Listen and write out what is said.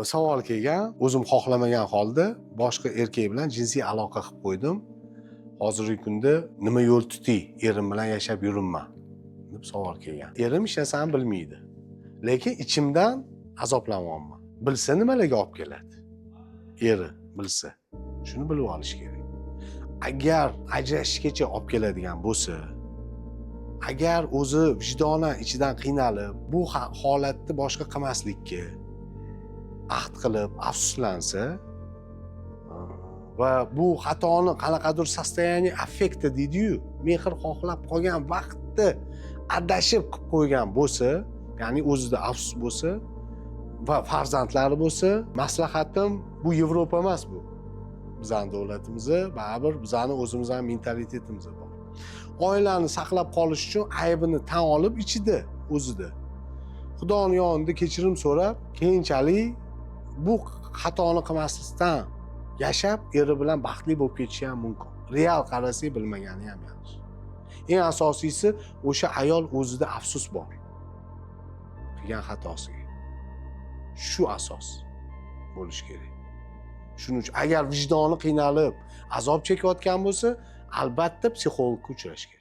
Savol kelgan, o'zim xohlamagan holda boshqa erkak bilan jinsiy aloqa qilib qo'ydim. Hozirgi kunda nima yo'l tutay, erim bilan yashab yuribman deb savol kelgan. Erim hech narsani bilmaydi. Lekin ichimdan azoblanyapman. Bilsa nimalarga olib keladi? Eri bilsa, shuni bilib olish kerak. Agar ajrashishgacha olib keladigan bo'lsa, agar o'zi vijdonan ichidan qiynalib, bu holatni boshqa qilmaslikka ahd qilib afsuslansa va bu xatoni qanaqadir состояние affekta deydi-yu, mehr xohlab qolgan vaqtda adashib qilib qo'ygan bo'lsa, ya'ni o'zida afsus bo'lsa va farzandlari bo'lsa, maslahatim bu Yevropa emas bu. Bizning davlatimizda baribir bizning o'zimizning mentalitetimiz bor. Oilani saqlab qolish uchun aybini tan olib ichida, o'zida Xudoning yonida kechirim so'rab, keyinchalik bu xatoni qilmaslikdan yashab, eri bilan baxtli bo'lib ketishi ham mumkin. Real qarasak bilmagani ham yaxshi. Eng asosiysi o'sha ayol o'zida afsus bor qilgan xatosiga. Shu asos bo'lish kerak. Shuning uchun agar vijdoni qiynalib, azob chekayotgan bo'lsa, albatta psixologga uchrash kerak.